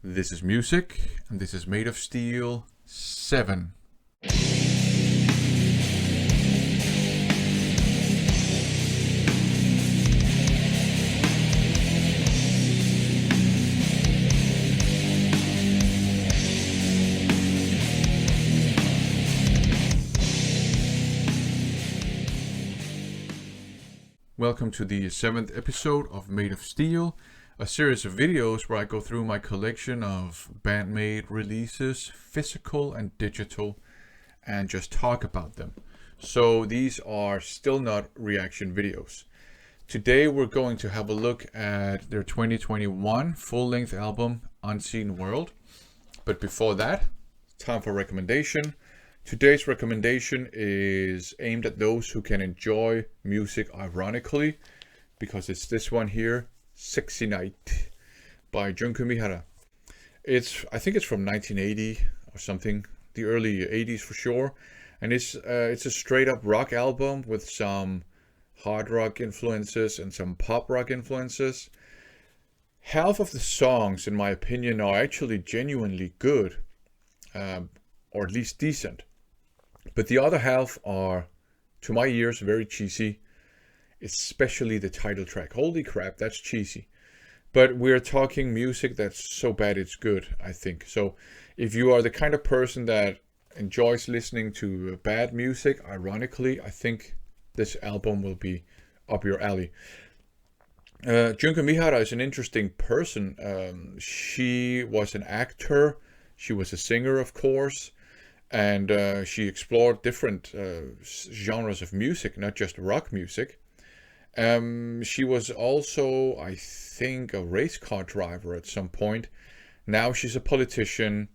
This is music, and this is Maid of Steel 7. Welcome to the 7th episode of Maid of Steel, a series of videos where I go through my collection of Band-Maid releases, physical and digital, and just talk about them. So these are still not reaction videos. Today we're going to have a look at their 2021 full-length album, Unseen World. But before that, time for recommendation. Today's recommendation is aimed at those who can enjoy music ironically, because it's this one here, Sexy Night by Junko Mihara. I think it's from 1980 or something, the early 80s for sure, and it's a straight up rock album with some hard rock influences and some pop rock influences. Half of the songs, in my opinion, are actually genuinely good, or at least decent. But the other half are, to my ears, very cheesy, especially the title track. Holy crap, that's cheesy. But we're talking music that's so bad it's good, I think. So if you are the kind of person that enjoys listening to bad music, ironically, I think this album will be up your alley. Junko Mihara is an interesting person. She was an actor. She was a singer, of course. And she explored different genres of music, not just rock music. She was also, I think, a race car driver at some point. Now she's a politician.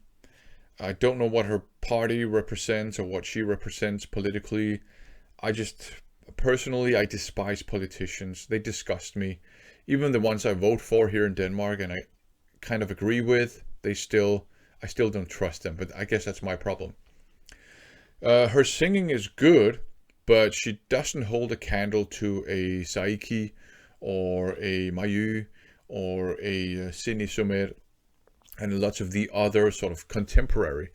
I don't know what her party represents or what she represents politically. Personally, I despise politicians. They disgust me. Even the ones I vote for here in Denmark and I kind of agree with, I still don't trust them, but I guess that's my problem. Her singing is good, but she doesn't hold a candle to a Saiki or a Mayu or a Sini Sumer and lots of the other sort of contemporary,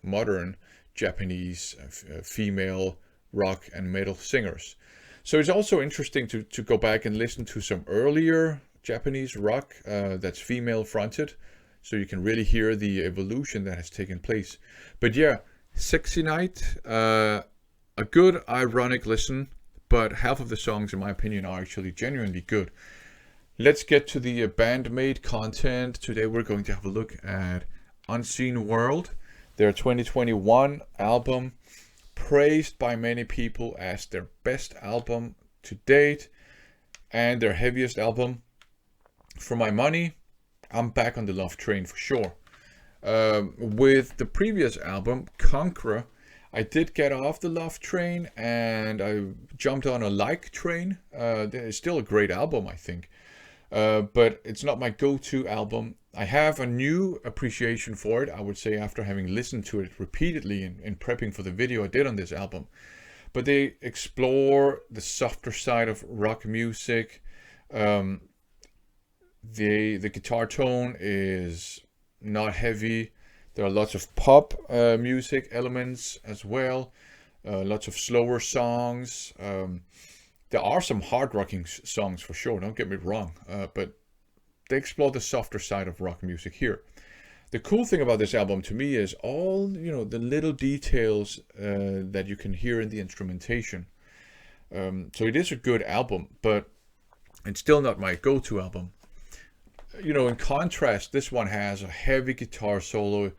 modern Japanese female rock and metal singers. So it's also interesting to go back and listen to some earlier Japanese rock that's female fronted, so you can really hear the evolution that has taken place. But yeah, Sexy Night, a good ironic listen, but half of the songs, in my opinion, are actually genuinely good. Let's get to the Band-Maid content. Today we're going to have a look at Unseen World, their 2021 album, praised by many people as their best album to date and their heaviest album. For my money, I'm back on the love train for sure. With the previous album, Conqueror, I did get off the love train and I jumped on a like train. It's still a great album, I think. But it's not my go-to album. I have a new appreciation for it, I would say, after having listened to it repeatedly in prepping for the video I did on this album. But they explore the softer side of rock music. The guitar tone is not heavy. There are lots of pop music elements as well. Lots of slower songs. There are some hard rocking songs for sure, don't get me wrong. But they explore the softer side of rock music here. The cool thing about this album to me is all, the little details that you can hear in the instrumentation. So it is a good album, but it's still not my go-to album. In contrast, this one has a heavy guitar solo,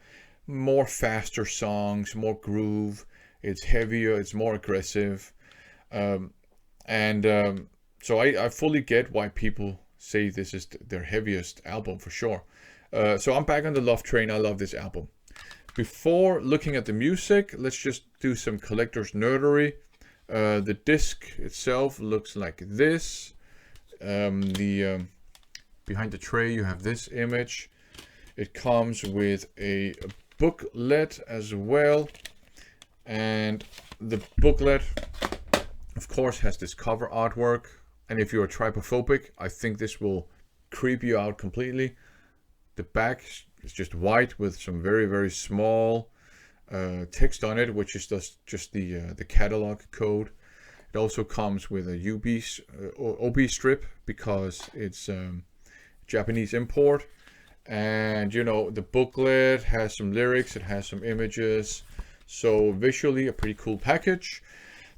more faster songs, more groove. It's heavier, it's more aggressive. So I fully get why people say this is their heaviest album for sure. So I'm back on the love train. I love this album. Before looking at the music, let's just do some collector's nerdery. The disc itself looks like this. Behind the tray you have this image. It comes with a booklet as well, and the booklet of course has this cover artwork, and if you're trypophobic, I think this will creep you out completely. The back It's just white with some very, very small text on it, which is just the catalog code. It also comes with a OB strip because it's Japanese import. And the booklet has some lyrics, it has some images, so visually a pretty cool package.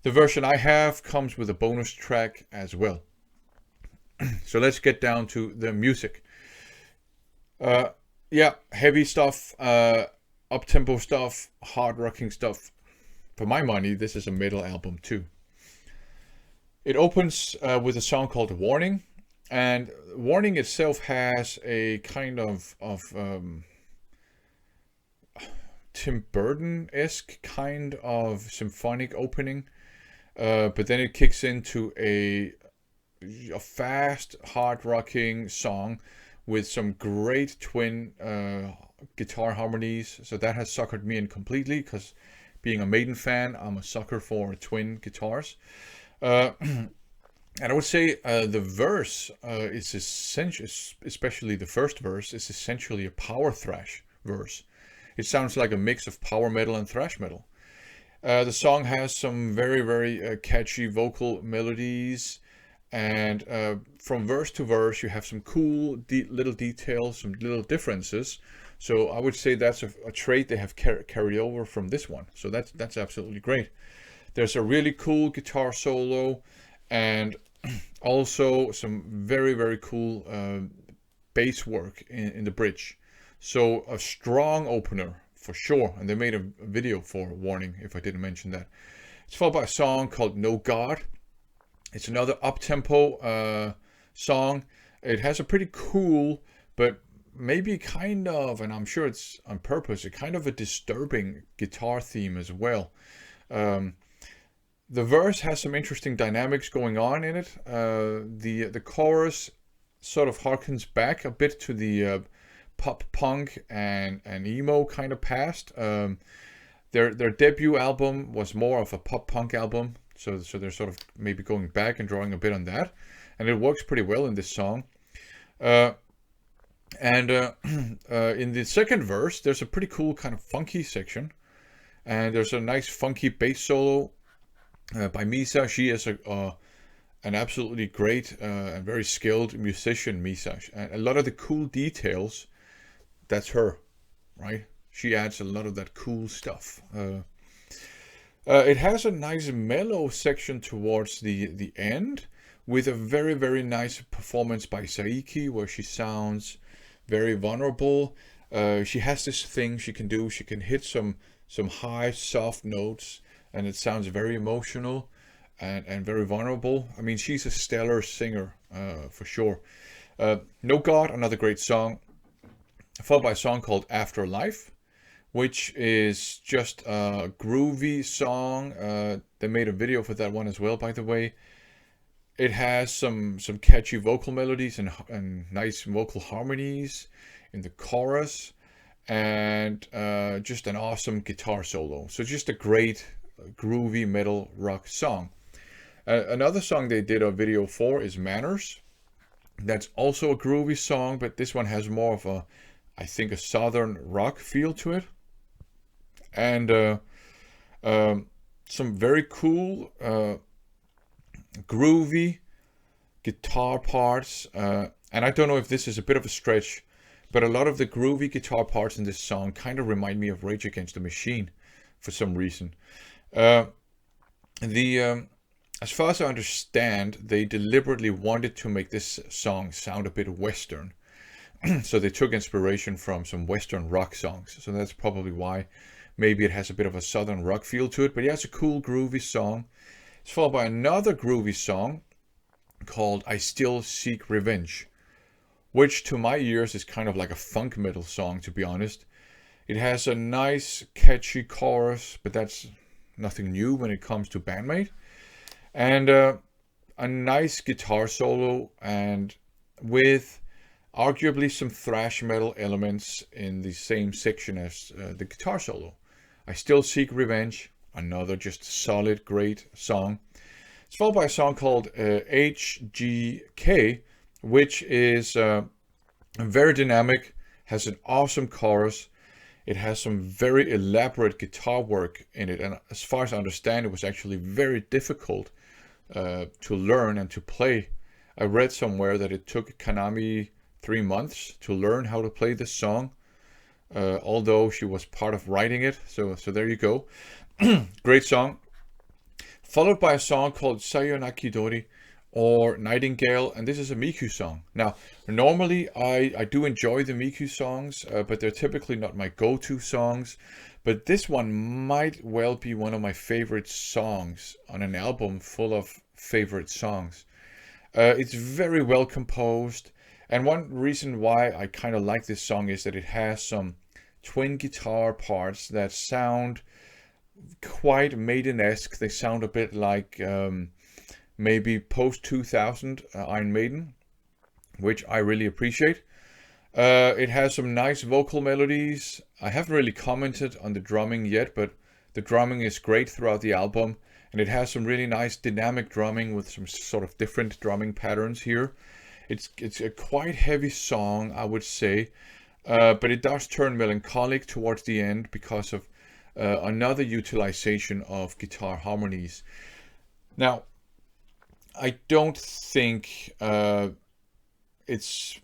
The version I have comes with a bonus track as well. So let's get down to the music. Yeah, heavy stuff, up-tempo stuff, hard rocking stuff. For my money, this is a metal album too. It opens with a song called Warning. And Warning itself has a kind of Tim Burton-esque kind of symphonic opening, but then it kicks into a fast, hard-rocking song with some great twin guitar harmonies. So that has suckered me in completely, because being a Maiden fan, I'm a sucker for twin guitars. And I would say the verse is essentially, especially the first verse, is essentially a power thrash verse. It sounds like a mix of power metal and thrash metal. The song has some very, very catchy vocal melodies, and from verse to verse you have some cool little details, some little differences. So I would say that's a trait they have carried over from this one. So that's absolutely great. There's a really cool guitar solo, and also some very, very cool bass work in the bridge. So a strong opener for sure. And they made a video for Warning, if I didn't mention that. It's followed by a song called No God. It's another up-tempo song. It has a pretty cool, but maybe kind of, and I'm sure it's on purpose, a kind of a disturbing guitar theme as well. The verse has some interesting dynamics going on in it. The chorus sort of harkens back a bit to the pop punk and emo kind of past. Their debut album was more of a pop punk album, so they're sort of maybe going back and drawing a bit on that, and it works pretty well in this song. In the second verse, there's a pretty cool kind of funky section, and there's a nice funky bass solo by Misa. She is an absolutely great and very skilled musician, Misa. And a lot of the cool details, that's her, right? She adds a lot of that cool stuff. It has a nice mellow section towards the end, with a very, very nice performance by Saiki, where she sounds very vulnerable. She has this thing she can do. She can hit some high, soft notes, and it sounds very emotional and very vulnerable. I mean, she's a stellar singer, for sure. No God, another great song, followed by a song called Afterlife, which is just a groovy song. They made a video for that one as well, by the way. It has some catchy vocal melodies and nice vocal harmonies in the chorus, and just an awesome guitar solo. So just a great groovy metal rock song. Another song they did a video for is Manners. That's also a groovy song, but this one has more of a, I think, a southern rock feel to it. And some very cool groovy guitar parts. And I don't know if this is a bit of a stretch, but a lot of the groovy guitar parts in this song kind of remind me of Rage Against the Machine for some reason. As far as I understand, they deliberately wanted to make this song sound a bit Western. So they took inspiration from some Western rock songs. So that's probably why. Maybe it has a bit of a southern rock feel to it. But yeah, it's a cool, groovy song. It's followed by another groovy song called I Still Seek Revenge, which to my ears is kind of like a funk metal song, to be honest. It has a nice, catchy chorus, but that's nothing new when it comes to Band-Maid. And a nice guitar solo, and with arguably some thrash metal elements in the same section as the guitar solo. I Still Seek Revenge, another just solid, great song. It's followed by a song called HGK, which is very dynamic, Has an awesome chorus. It has some very elaborate guitar work in it, and as far as I understand, it was actually very difficult to learn and to play. I read somewhere that it took Kanami 3 months to learn how to play this song, although she was part of writing it. So there you go. Great song. Followed by a song called Sayonaki Dori, or Nightingale, and this is a Miku song. Now, normally I do enjoy the Miku songs, but they're typically not my go-to songs. But this one might well be one of my favorite songs on an album full of favorite songs. It's very well composed, and one reason why I kind of like this song is that it has some twin guitar parts that sound quite Maiden-esque. They sound a bit like maybe post-2000 Iron Maiden, which I really appreciate. It has some nice vocal melodies. I haven't really commented on the drumming yet, but the drumming is great throughout the album, and it has some really nice dynamic drumming with some sort of different drumming patterns here. It's a quite heavy song, I would say, but it does turn melancholic towards the end because of another utilization of guitar harmonies. Now, I don't think it's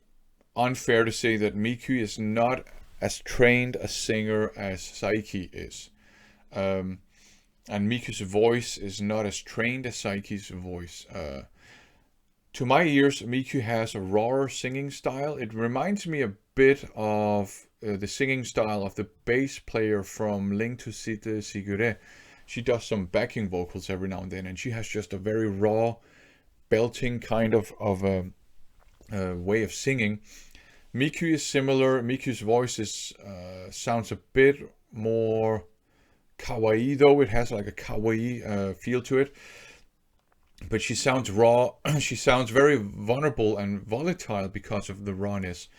unfair to say that Miku is not as trained a singer as Saiki is. And Miku's voice is not as trained as Saiki's voice. To my ears, Miku has a rawer singing style. It reminds me a bit of the singing style of the bass player from Link to Site Sigure. She does some backing vocals every now and then, and she has just a very raw, belting kind of way of singing. Miku is similar. Miku's voice is sounds a bit more kawaii, though. It has like a kawaii feel to it. But she sounds raw. She sounds very vulnerable and volatile because of the rawness.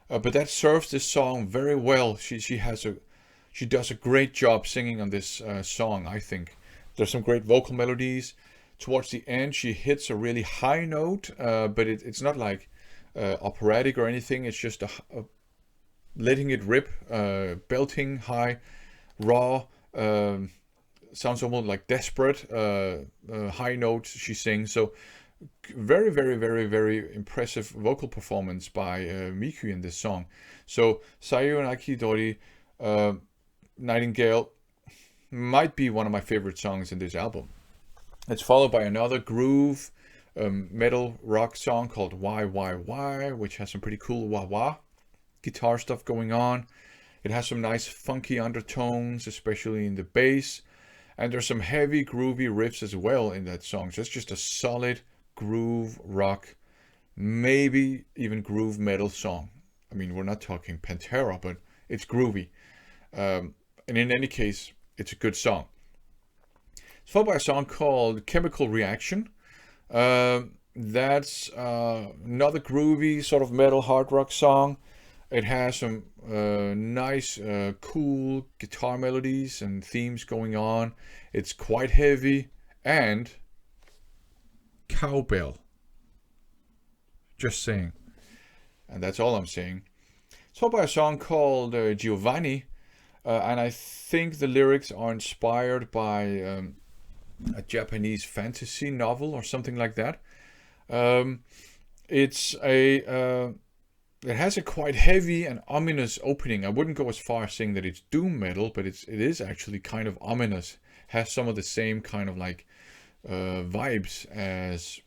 But that serves this song very well. She does a great job singing on this song, I think. There's some great vocal melodies. Towards the end, she hits a really high note, but it's not like operatic or anything. It's just a letting it rip, belting high, raw. Sounds almost like desperate high notes she sings. So very, very, very, very impressive vocal performance by Miku in this song. So Sayonaki Dori, Nightingale might be one of my favorite songs in this album. It's followed by another groove metal rock song called Why, which has some pretty cool wah-wah guitar stuff going on. It has some nice funky undertones, especially in the bass. And there's some heavy groovy riffs as well in that song. So it's just a solid groove rock, maybe even groove metal song. I mean, we're not talking Pantera, but it's groovy. And in any case, it's a good song. It's followed by a song called Chemical Reaction. That's another groovy sort of metal hard rock song. It has some nice, cool guitar melodies and themes going on. It's quite heavy and cowbell. Just saying. And that's all I'm saying. It's followed by a song called Giovanni. And I think the lyrics are inspired by a Japanese fantasy novel or something like that. It has a quite heavy and ominous opening. I wouldn't go as far as saying that it's doom metal, but it is actually kind of ominous. Has some of the same kind of like vibes as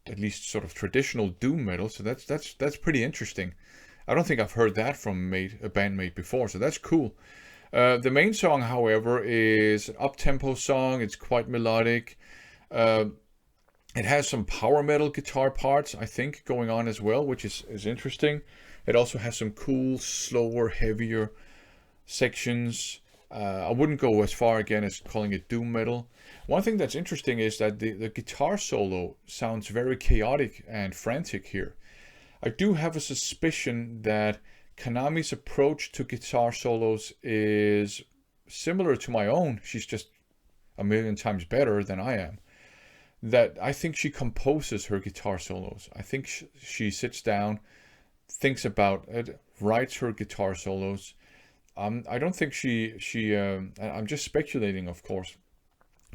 at least sort of traditional doom metal. So that's pretty interesting. I don't think I've heard that from Band-Maid before, so that's cool. The main song, however, is an up-tempo song. It's quite melodic. It has some power metal guitar parts, I think, going on as well, which is interesting. It also has some cool, slower, heavier sections. I wouldn't go as far again as calling it doom metal. One thing that's interesting is that the guitar solo sounds very chaotic and frantic here. I do have a suspicion that Kanami's approach to guitar solos is similar to my own. She's just a million times better than I am. That I think she composes her guitar solos. I think she sits down, thinks about it, writes her guitar solos. I don't think I'm just speculating, of course.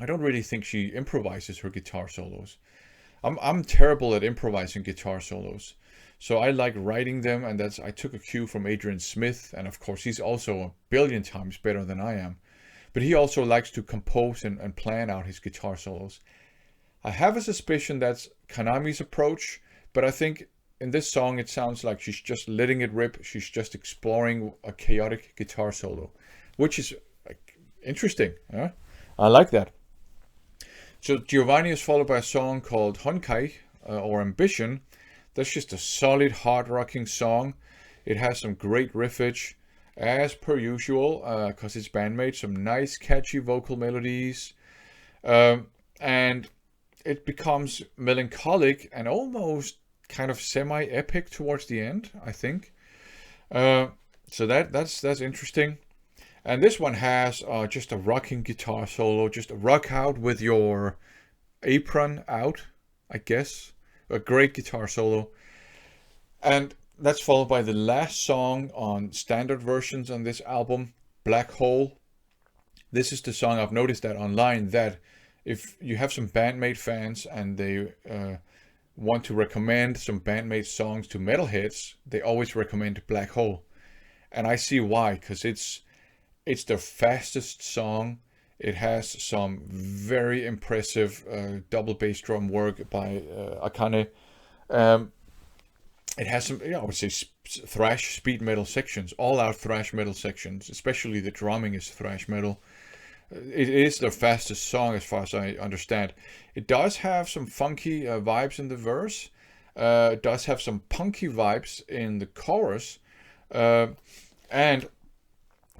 I don't really think she improvises her guitar solos. I'm terrible at improvising guitar solos. So I like writing them, and I took a cue from Adrian Smith, and of course he's also a billion times better than I am. But he also likes to compose and plan out his guitar solos. I have a suspicion that's Kanami's approach, but I think in this song it sounds like she's just letting it rip. She's just exploring a chaotic guitar solo, which is interesting. Yeah? I like that. So Giovanni is followed by a song called Honkai, or Ambition. That's just a solid hard rocking song. It has some great riffage, as per usual, because it's Band-Maid. Some nice catchy vocal melodies. And it becomes melancholic and almost kind of semi-epic towards the end, I think. So that's interesting. And this one has just a rocking guitar solo, just a rock out with your apron out, I guess. A great guitar solo. And that's followed by the last song on standard versions on this album, Black Hole. This is the song I've noticed that online, that if you have some Band-Maid fans and they want to recommend some Band-Maid songs to metalheads, they always recommend Black Hole. And I see why, because it's their fastest song. It has some very impressive double bass drum work by Akane. It has some, I would say, thrash speed metal sections, all out thrash metal sections, especially the drumming is thrash metal. It is their fastest song as far as I understand. It does have some funky vibes in the verse. It does have some punky vibes in the chorus. And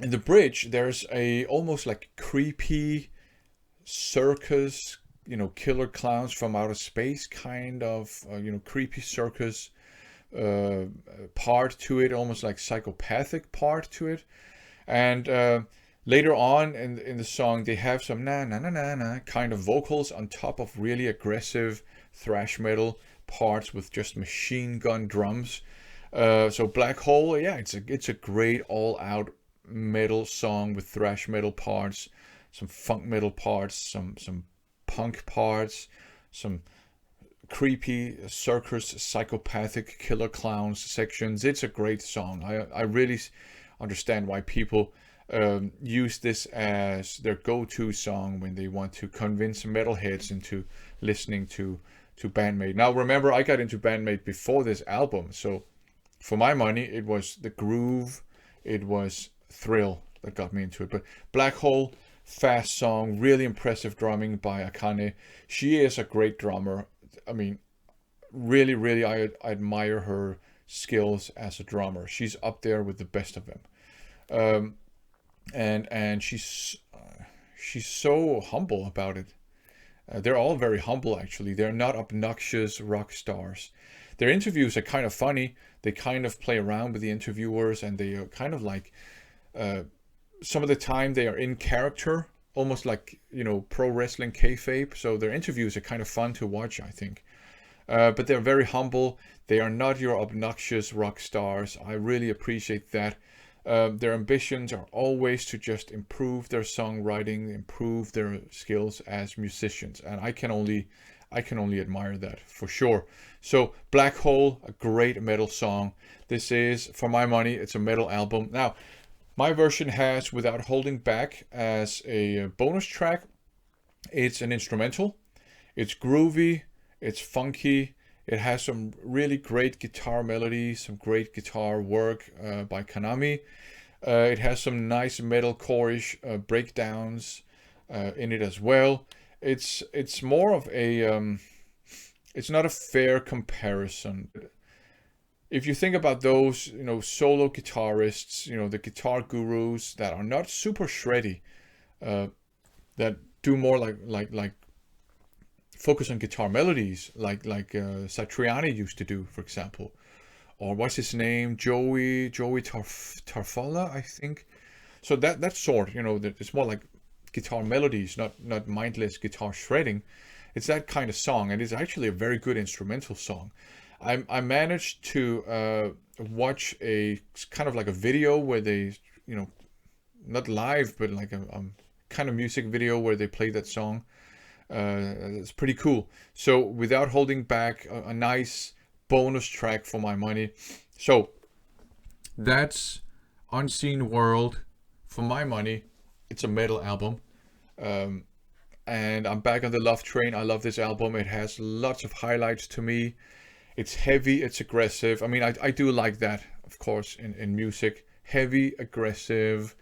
in the bridge, there's a almost like creepy circus, killer clowns from outer space kind of, creepy circus part to it, almost like psychopathic part to it. And later on in the song, they have some na na na na na kind of vocals on top of really aggressive thrash metal parts with just machine gun drums. So Black Hole, yeah, it's a great all out metal song with thrash metal parts, some funk metal parts, some punk parts, some creepy circus psychopathic killer clowns sections. It's a great song. I really understand why people use this as their go-to song when they want to convince metalheads into listening to Band-Maid. Now remember, I got into Band-Maid before this album, so for my money it was the groove, it was Thrill that got me into it. But Black Hole, fast song, really impressive drumming by Akane. She is a great drummer. I mean, really I admire her skills as a drummer. She's up there with the best of them. And she's so humble about it. They're all very humble, actually. They're not obnoxious rock stars. Their interviews are kind of funny. They kind of play around with the interviewers, and they are kind of like, some of the time they are in character, almost like, pro wrestling kayfabe. So their interviews are kind of fun to watch, I think. But they're very humble. They are not your obnoxious rock stars. I really appreciate that. Their ambitions are always to just improve their songwriting, improve their skills as musicians, and I can only admire that for sure. So Black Hole, a great metal song. This is, for my money, it's a metal album. Now, my version has Without Holding Back as a bonus track. It's an instrumental. It's groovy. It's funky. It has some really great guitar melodies, some great guitar work by Kanami. It has some nice metalcore-ish breakdowns in it as well. It's more of a it's not a fair comparison. If you think about those, solo guitarists, the guitar gurus that are not super shreddy, that do more like focus on guitar melodies, like Satriani used to do, for example, or what's his name, Joey Tarfala, I think. So that sort, it's more like guitar melodies, not mindless guitar shredding. It's that kind of song, and it's actually a very good instrumental song. I managed to watch a kind of like a video where they, you know, not live, but like a kind of music video where they play that song. It's pretty cool. So without holding back, a nice bonus track for my money. So that's Unseen World. For my money, it's a metal album. And I'm back on the love train. I love this album. It has lots of highlights to me. It's heavy, it's aggressive. I mean, I do like that, of course, in music. Heavy, aggressive.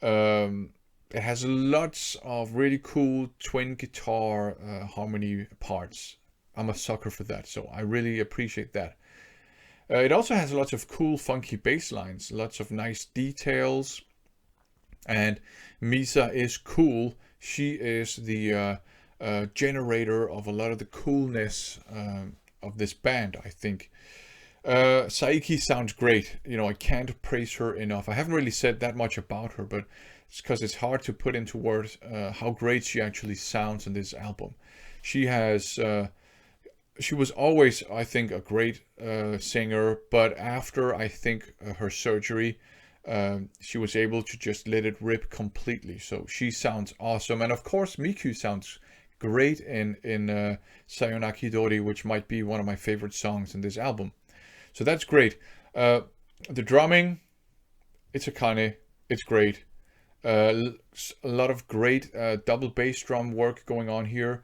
It has lots of really cool twin guitar harmony parts. I'm a sucker for that, so I really appreciate that. It also has lots of cool, funky bass lines, lots of nice details. And Misa is cool. She is the generator of a lot of the coolness of this band, I think. Saiki sounds great. You know, I can't praise her enough. I haven't really said that much about her, but it's because it's hard to put into words how great she actually sounds in this album. She has, she was always, I think, a great singer, but after, I think, her surgery, she was able to just let it rip completely. So she sounds awesome. And of course, Miku sounds great in Sayonaki Dori, which might be one of my favorite songs in this album. So that's great. The drumming, it's Akane. It's great. A lot of great double bass drum work going on here.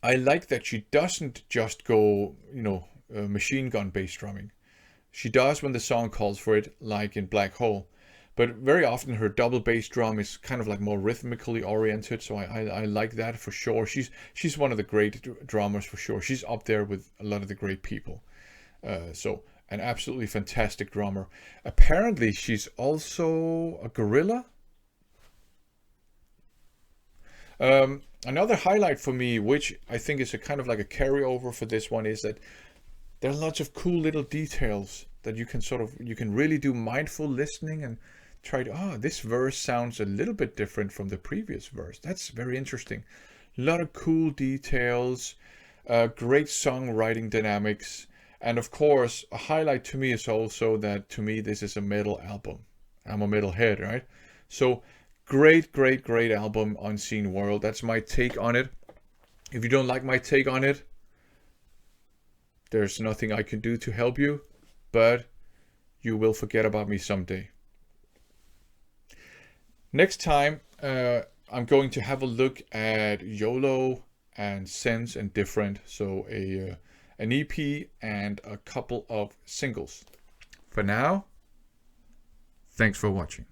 I like that she doesn't just go, you know, machine gun bass drumming. She does when the song calls for it, like in Black Hole. But very often her double bass drum is kind of like more rhythmically oriented, so I like that for sure. She's one of the great drummers for sure. She's up there with a lot of the great people. So an absolutely fantastic drummer. Apparently she's also a gorilla. Another highlight for me, which I think is a kind of like a carryover for this one, is that there are lots of cool little details that you can really do mindful listening and try to, this verse sounds a little bit different from the previous verse. That's very interesting. A lot of cool details, great songwriting dynamics. And of course, a highlight to me is also that to me, this is a metal album. I'm a metalhead, right? So great, great, great album, Unseen World. That's my take on it. If you don't like my take on it, there's nothing I can do to help you, but you will forget about me someday. Next time, I'm going to have a look at YOLO and Sense and Different. So an EP and a couple of singles. For now, thanks for watching.